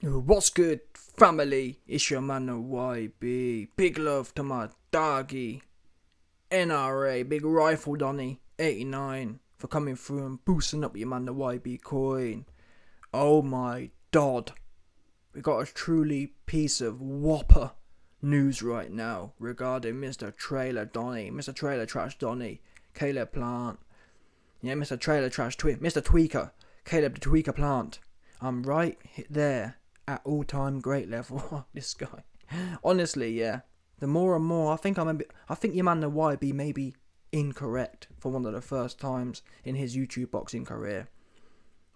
What's good, family? It's your man, the YB. Big love to my doggy. NRA, Big Rifle Donny, 89, for coming through and boosting up your man, the YB coin. Oh my god. We got a truly piece of whopper news right now regarding Mr. Trailer Donny, Mr. Trailer Trash Donny, Caleb Plant. Yeah, Mr. Trailer Trash Mr. Tweaker, Caleb the Tweaker Plant. I'm right there at all-time great level. This guy, honestly, yeah. The more and more, I think your man the YB may be incorrect for one of the first times in his YouTube boxing career.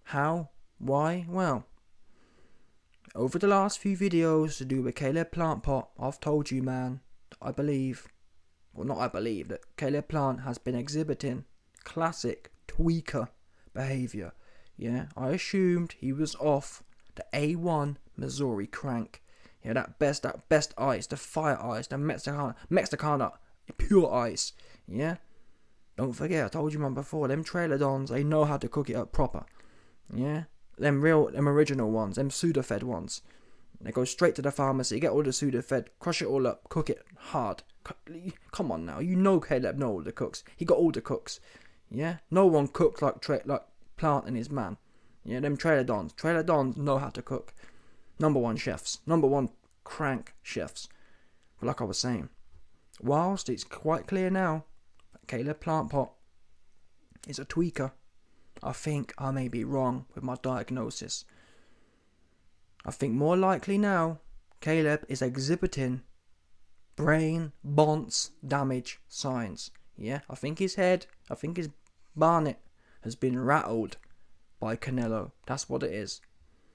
How? Why? Well, over the last few videos to do with Caleb Plant Pot, I've told you, man, that Caleb Plant has been exhibiting classic tweaker behaviour. Yeah, I assumed he was off the A1 Missouri crank. Yeah, that best ice, the fire ice, the Mexicana pure ice. Yeah, don't forget, I told you man before, them trailer dons, they know how to cook it up proper. Yeah, them original ones, them Sudafed ones. They go straight to the pharmacy, get all the Sudafed, crush it all up, cook it hard. Come on now, you know Caleb know all the cooks. He got all the cooks. Yeah, no one cooked like Plant and his man. Yeah, them trailer dons know how to cook. Number one chefs, number one crank chefs. But like I was saying, whilst it's quite clear now that Caleb Plant Pot is a tweaker, I think I may be wrong with my diagnosis. I think more likely now, Caleb is exhibiting brain bonds damage signs. Yeah, I think his barnet has been rattled by CANELO. That's what it is.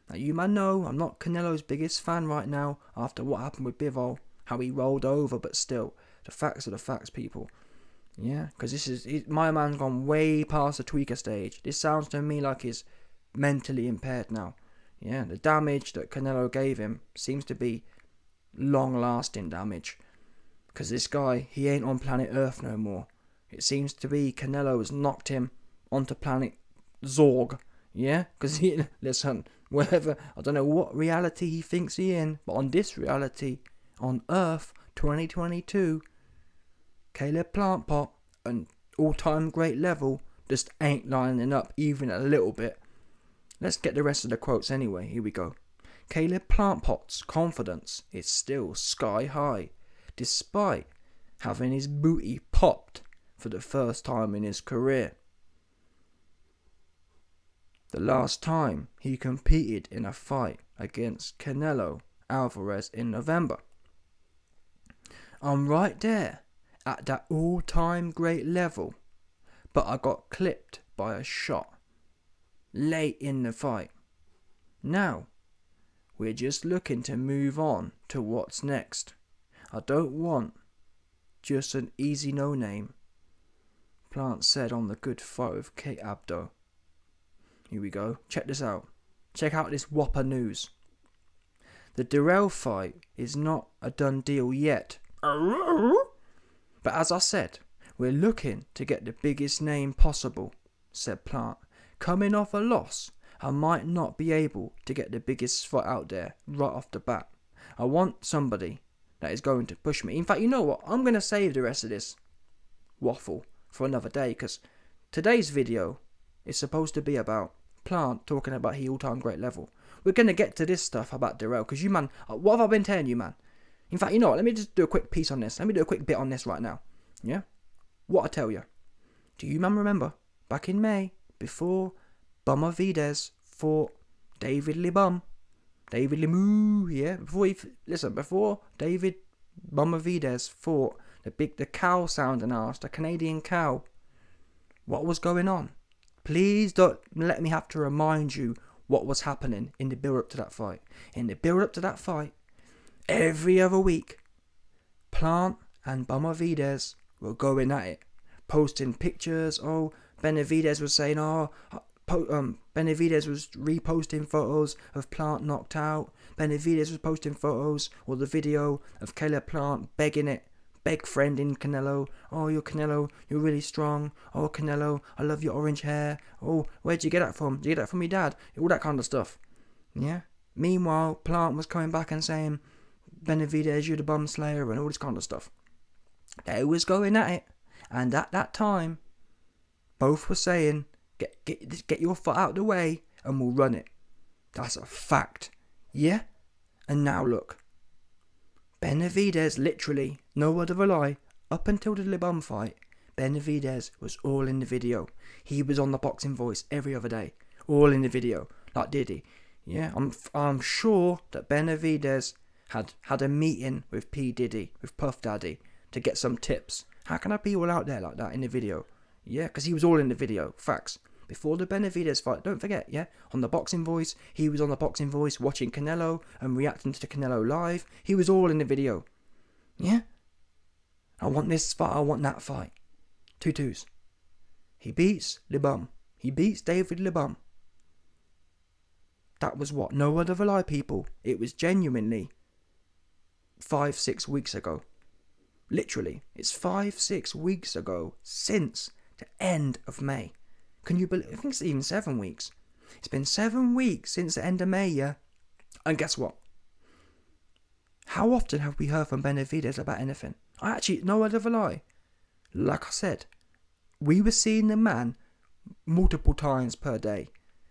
Now, you man know I'm not Canelo's biggest fan right now after what happened with Bivol, how he rolled over, but still, the facts are the facts, people. Yeah, because my man's gone way past the tweaker stage. This sounds to me like he's mentally impaired now. Yeah, the damage that CANELO gave him seems to be long-lasting damage. Because this guy, he ain't on planet Earth no more. It seems to be CANELO has knocked him onto planet Zorg. Yeah, because listen, whatever, I don't know what reality he thinks he in, but on this reality, on Earth 2022, Caleb Plant Pot, an all-time great level, just ain't lining up even a little bit. Let's get the rest of the quotes anyway. Here we go. Caleb Plant Pot's confidence is still sky high, despite having his booty popped for the first time in his career. The last time he competed in a fight against Canelo Alvarez in November. I'm right there at that all-time great level, but I got clipped by a shot late in the fight. Now, we're just looking to move on to what's next. I don't want just an easy no-name, Plant said on the good fight with Kate Abdo. Here we go. Check this out. Check out this whopper news. The Dirrell fight is not a done deal yet. But as I said, we're looking to get the biggest name possible, said Plant. Coming off a loss, I might not be able to get the biggest fight out there right off the bat. I want somebody that is going to push me. In fact, you know what? I'm going to save the rest of this waffle for another day, because today's video is supposed to be about Plant talking about he all-time great level. We're going to get to this stuff about Dirrell, because you man, what have I been telling you, man? In fact, you know what, let me just do a quick piece on this. Let me do a quick bit on this right now. Yeah? What I tell you. Do you man remember, back in May, before Bummer Vides fought David Moo, yeah? Before David Bummer Vides fought the cow sounding ass, the Canadian cow, what was going on? Please don't let me have to remind you what was happening in the build-up to that fight. In the build-up to that fight, every other week, Plant and Bummer Vides were going at it, posting pictures. Oh, Benavidez was saying, Benavidez was reposting photos of Plant knocked out. Benavidez was posting photos or the video of Caleb Plant begging it. Beg friend in Canelo. Oh, you're Canelo, you're really strong. Oh, Canelo, I love your orange hair. Oh, where'd you get that from? Did you get that from your dad? All that kind of stuff. Yeah? Meanwhile, Plant was coming back and saying, Benavidez, you're the bum slayer, and all this kind of stuff. They was going at it, and at that time, both were saying, get your foot out of the way, and we'll run it. That's a fact. Yeah? And now look. Benavidez, literally, no word of a lie, up until the Libum fight, Benavidez was all in the video. He was on the Boxing Voice every other day. All in the video. Like Diddy. Yeah, I'm sure that Benavidez had a meeting with P. Diddy, with Puff Daddy, to get some tips. How can I be all out there like that in the video? Yeah, because he was all in the video. Facts. Before the Benavidez fight, don't forget, yeah, on the Boxing Voice, he was on the Boxing Voice watching Canelo and reacting to the Canelo live. He was all in the video. Yeah? I want this fight, I want that fight. 2-2s. He beats Libum. He beats David Libum. That was what? No word of a lie, people. It was genuinely 5-6 weeks ago. Literally. It's 5-6 weeks ago since the end of May. Can you believe? I think it's even 7 weeks. It's been 7 weeks since the end of May, yeah? And guess what? How often have we heard from Benavidez about anything? I actually, no word of a lie. Like I said, we were seeing the man multiple times per day.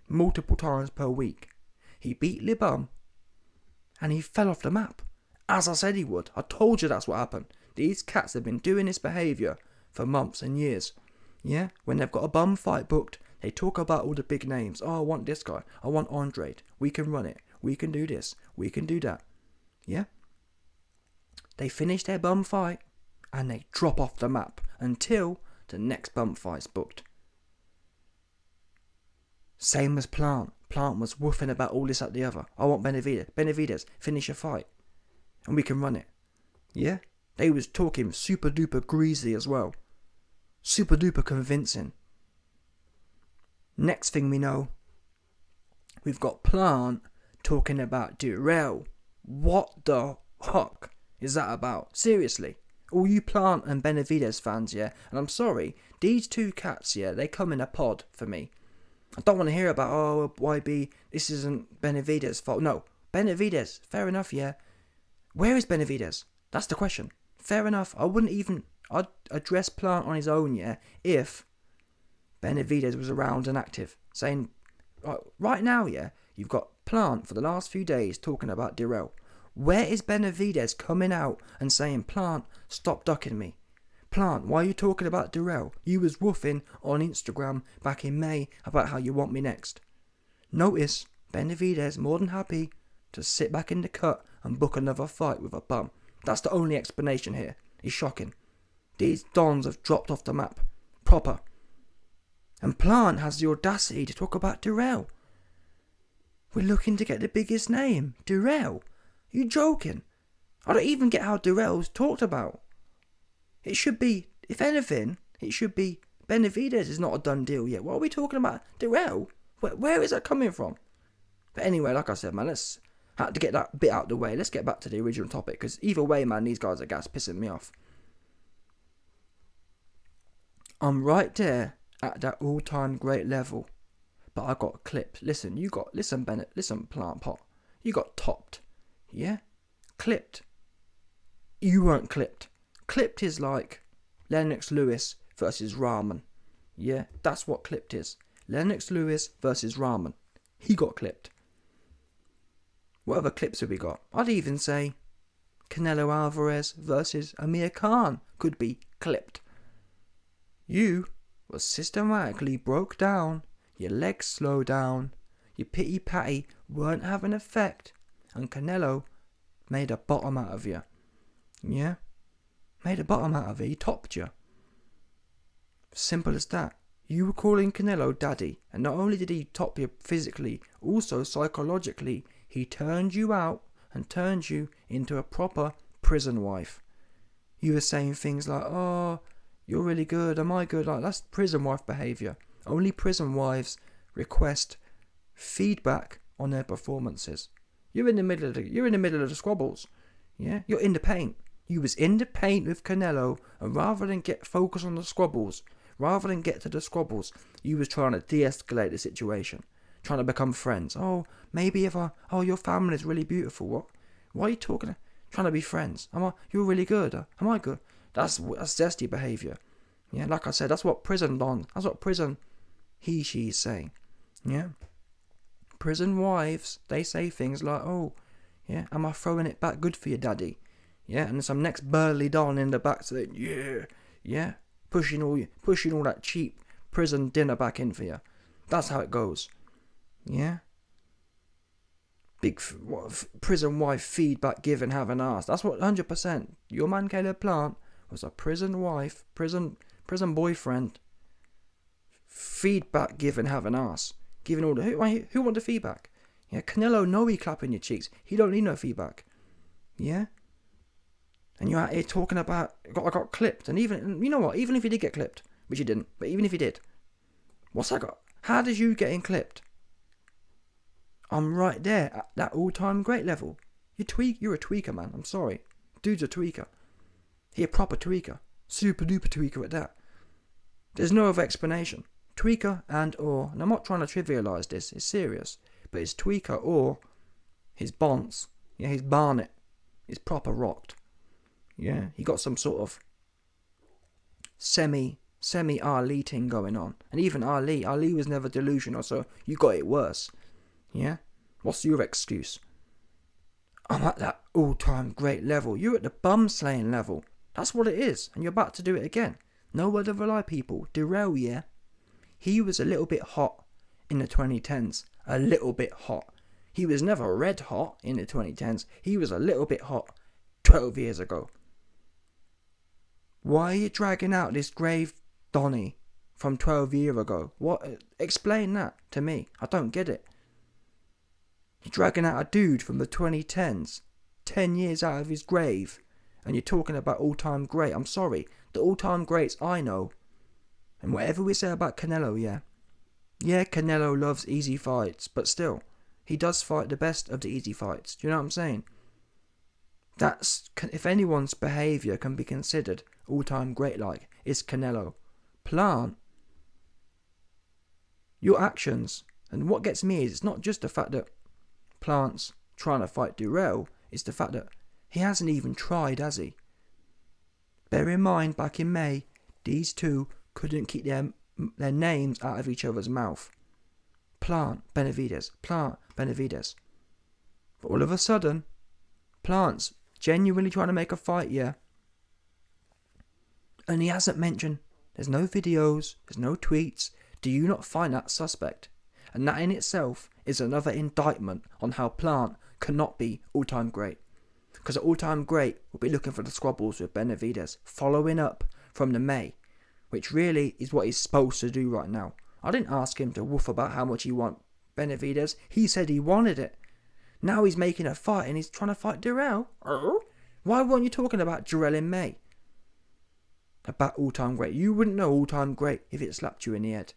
Multiple times per week. He beat Libum. And he fell off the map. As I said he would. I told you that's what happened. These cats have been doing this behaviour for months and years. Yeah, when they've got a bum fight booked, they talk about all the big names. Oh, I want this guy. I want Andre. We can run it. We can do this. We can do that. Yeah? They finish their bum fight and they drop off the map until the next bum fight's booked. Same as Plant. Plant was woofing about all this, that, the other. I want Benavidez. Benavidez, finish a fight. And we can run it. Yeah? They was talking super duper greasy as well. Super duper convincing. Next thing we know, we've got Plant talking about Durrell. What the fuck is that about? Seriously. All you Plant and Benavidez fans, yeah? And I'm sorry, these two cats, yeah, they come in a pod for me. I don't want to hear about, oh, YB, this isn't Benavidez's fault. No, Benavidez, fair enough, yeah. Where is Benavidez? That's the question. Fair enough. I'd address Plant on his own, yeah, if Benavidez was around and active. Saying, right now, yeah, you've got Plant for the last few days talking about Durrell. Where is Benavidez coming out and saying, Plant, stop ducking me? Plant, why are you talking about Durrell? You was woofing on Instagram back in May about how you want me next. Notice, Benavidez more than happy to sit back in the cut and book another fight with a bum. That's the only explanation here. It's shocking. These dons have dropped off the map. Proper. And Plant has the audacity to talk about Durrell. We're looking to get the biggest name. Durrell? You joking? I don't even get how Durrell's talked about. It should be, if anything, it should be Benavidez is not a done deal yet. What are we talking about? Durrell? Where is that coming from? But anyway, like I said, man, let's have to get that bit out of the way. Let's get back to the original topic, because either way, man, these guys are gas pissing me off. I'm right there at that all-time great level, but I got clipped. Listen, Bennett, listen, Plant Pot. You got topped, yeah? Clipped. You weren't clipped. Clipped is like Lennox Lewis versus Rahman. Yeah, that's what clipped is. Lennox Lewis versus Rahman. He got clipped. What other clips have we got? I'd even say Canelo Alvarez versus Amir Khan could be clipped. You were systematically broke down, your legs slowed down, your pity-patty weren't having effect, and Canelo made a bottom out of you. Yeah? Made a bottom out of it. He topped you. Simple as that. You were calling Canelo daddy, and not only did he top you physically, also psychologically, he turned you out and turned you into a proper prison wife. You were saying things like, oh, you're really good, am I good? Like, that's prison wife behaviour. Only prison wives request feedback on their performances. You're in the middle of the squabbles. Yeah? You're in the paint. You was in the paint with Canelo, and rather than get focused on the squabbles, rather than get to the squabbles, you was trying to de-escalate the situation. trying to become friends. Oh, maybe if your family is really beautiful. What? Why are you talking? Trying to be friends? You're really good. Am I good? That's zesty behaviour. Yeah, like I said, that's what prison she is saying. Yeah. Prison wives, they say things like, oh, yeah, am I throwing it back good for you, daddy? Yeah, and some next burly don in the back saying, yeah, pushing all that cheap prison dinner back in for you. That's how it goes. Yeah. Big prison wife feedback given, have an ass. That's what 100%. Your man Caleb Plant was a prison wife, prison boyfriend. Feedback given, have an ass. Giving all the who want the feedback? Yeah, Canelo know he clapping your cheeks. He don't need no feedback. Yeah. And you're out here talking about I got clipped, and even you know what? Even if you did get clipped, which you didn't, but even if you did, what's that got? How did you getting clipped? I'm right there at that all-time great level. You're a tweaker, man. I'm sorry. Dude's a tweaker. He a proper tweaker. Super duper tweaker at that. There's no other explanation. Tweaker and I'm not trying to trivialise this, it's serious. But it's tweaker or his bonds. Yeah, his barnet is proper rocked. Yeah, he got some sort of semi Ali thing going on. And even Ali was never delusional, so you got it worse. Yeah? What's your excuse? I'm at that all-time great level. You're at the bum-slaying level. That's what it is. And you're about to do it again. No word of a lie, people. Darrell, yeah? He was a little bit hot in the 2010s. A little bit hot. He was never red hot in the 2010s. He was a little bit hot 12 years ago. Why are you dragging out this grave Donny from 12 years ago? What? Explain that to me. I don't get it. You're dragging out a dude from the 2010s, 10 years out of his grave, and you're talking about all-time great. I'm sorry, the all-time greats I know, and whatever we say about Canelo, yeah, Canelo loves easy fights, but still, he does fight the best of the easy fights. Do you know what I'm saying? That's, if anyone's behaviour can be considered all-time great-like, it's Canelo. Plant, your actions, and what gets me is it's not just the fact that Plant's trying to fight Durrell, it's the fact that he hasn't even tried, has he? Bear in mind, back in May, these two couldn't keep their names out of each other's mouth. Plant, Benavidez. But all of a sudden, Plant's genuinely trying to make a fight, yeah. And he hasn't mentioned, there's no videos, there's no tweets. Do you not find that suspect? And that in itself is another indictment on how Plant cannot be all-time great. Because an all-time great will be looking for the squabbles with Benavidez, following up from the May, which really is what he's supposed to do right now. I didn't ask him to woof about how much he want Benavidez. He said he wanted it. Now he's making a fight and he's trying to fight Durrell. Why weren't you talking about Durrell in May? About all-time great. You wouldn't know all-time great if it slapped you in the head.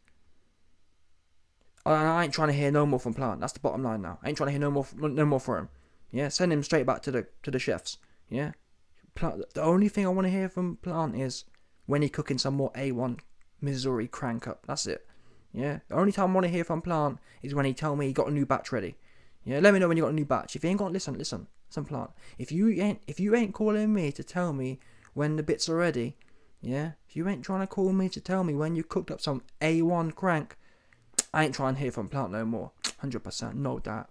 I ain't trying to hear no more from Plant. That's the bottom line now. I ain't trying to hear no more from him. Yeah, send him straight back to the chefs. Yeah, Plant, the only thing I want to hear from Plant is when he cooking some more A1 Missouri crank up. That's it. Yeah, the only time I want to hear from Plant is when he tell me he got a new batch ready. Yeah, let me know when you got a new batch. If you ain't got, listen, Plant. If you ain't calling me to tell me when the bits are ready, yeah, if you ain't trying to call me to tell me when you cooked up some A1 crank, I ain't trying to hear from Plant no more. 100%, no doubt.